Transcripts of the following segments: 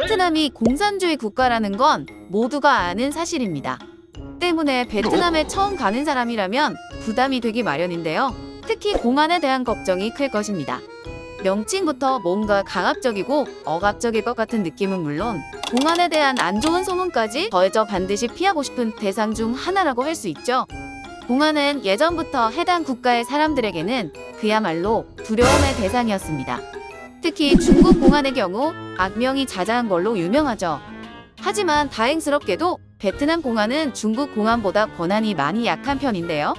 베트남이 공산주의 국가라는 건 모두가 아는 사실입니다. 때문에 베트남에 처음 가는 사람이라면 부담이 되기 마련인데요. 특히 공안에 대한 걱정이 클 것입니다. 명칭부터 뭔가 강압적이고 억압적일 것 같은 느낌은 물론 공안에 대한 안 좋은 소문까지 더해져 반드시 피하고 싶은 대상 중 하나라고 할 수 있죠. 공안은 예전부터 해당 국가의 사람들에게는 그야말로 두려움의 대상이었습니다. 특히 중국 공안의 경우 악명이 자자한 걸로 유명하죠. 하지만 다행스럽게도 베트남 공안은 중국 공안보다 권한이 많이 약한 편인데요.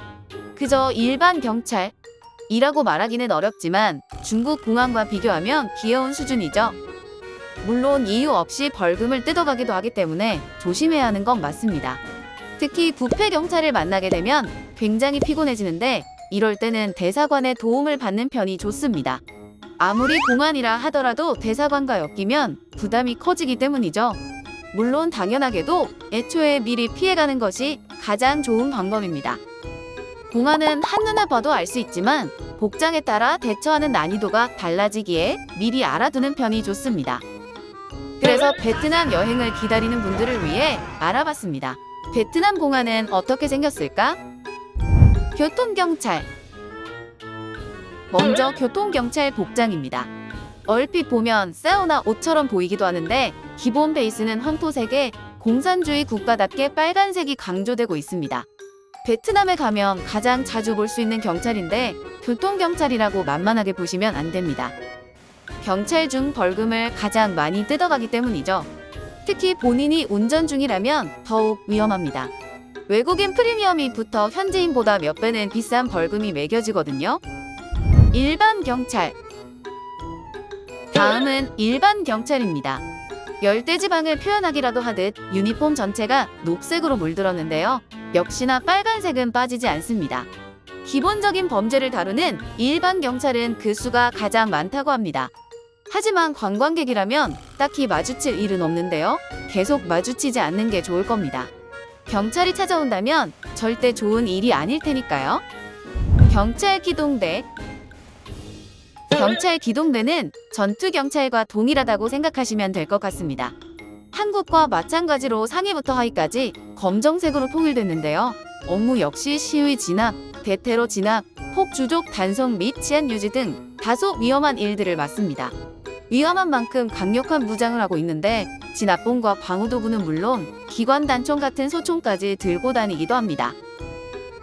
그저 일반 경찰이라고 말하기는 어렵지만 중국 공안과 비교하면 귀여운 수준이죠. 물론 이유 없이 벌금을 뜯어가기도 하기 때문에 조심해야 하는 건 맞습니다. 특히 부패 경찰을 만나게 되면 굉장히 피곤해지는데 이럴 때는 대사관의 도움을 받는 편이 좋습니다. 아무리 공안이라 하더라도 대사관과 엮이면 부담이 커지기 때문이죠. 물론 당연하게도 애초에 미리 피해가는 것이 가장 좋은 방법입니다. 공안은 한눈에 봐도 알 수 있지만 복장에 따라 대처하는 난이도가 달라지기에 미리 알아두는 편이 좋습니다. 그래서 베트남 여행을 기다리는 분들을 위해 알아봤습니다. 베트남 공안은 어떻게 생겼을까? 교통경찰. 먼저 교통경찰 복장입니다. 얼핏 보면 사우나 옷처럼 보이기도 하는데 기본 베이스는 황토색에 공산주의 국가답게 빨간색이 강조되고 있습니다. 베트남에 가면 가장 자주 볼 수 있는 경찰인데 교통경찰이라고 만만하게 보시면 안 됩니다. 경찰 중 벌금을 가장 많이 뜯어가기 때문이죠. 특히 본인이 운전 중이라면 더욱 위험합니다. 외국인 프리미엄이 붙어 현지인보다 몇 배는 비싼 벌금이 매겨지거든요. 일반 경찰. 다음은 일반 경찰입니다. 열대지방을 표현하기라도 하듯 유니폼 전체가 녹색으로 물들었는데요. 역시나 빨간색은 빠지지 않습니다. 기본적인 범죄를 다루는 일반 경찰은 그 수가 가장 많다고 합니다. 하지만 관광객이라면 딱히 마주칠 일은 없는데요. 계속 마주치지 않는 게 좋을 겁니다. 경찰이 찾아온다면 절대 좋은 일이 아닐 테니까요. 경찰 기동대. 경찰 기동대는 전투경찰과 동일하다고 생각하시면 될 것 같습니다. 한국과 마찬가지로 상위부터 하위까지 검정색으로 통일됐는데요. 업무 역시 시위 진압, 대테러 진압, 폭주족 단속 및 치안 유지 등 다소 위험한 일들을 맡습니다. 위험한 만큼 강력한 무장을 하고 있는데 진압봉과 방호도구는 물론 기관 단총 같은 소총까지 들고 다니기도 합니다.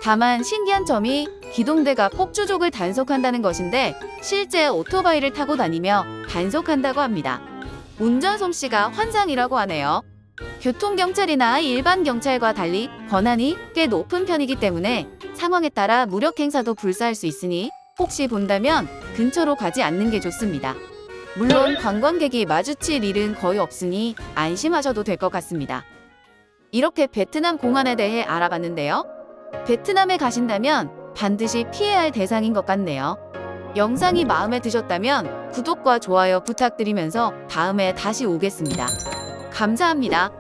다만 신기한 점이 기동대가 폭주족을 단속한다는 것인데 실제 오토바이를 타고 다니며 단속한다고 합니다. 운전 솜씨가 환상이라고 하네요. 교통경찰이나 일반 경찰과 달리 권한이 꽤 높은 편이기 때문에 상황에 따라 무력 행사도 불사할 수 있으니 혹시 본다면 근처로 가지 않는 게 좋습니다. 물론 관광객이 마주칠 일은 거의 없으니 안심하셔도 될 것 같습니다. 이렇게 베트남 공안에 대해 알아봤는데요. 베트남에 가신다면 반드시 피해야 할 대상인 것 같네요. 영상이 마음에 드셨다면 구독과 좋아요 부탁드리면서 다음에 다시 오겠습니다. 감사합니다.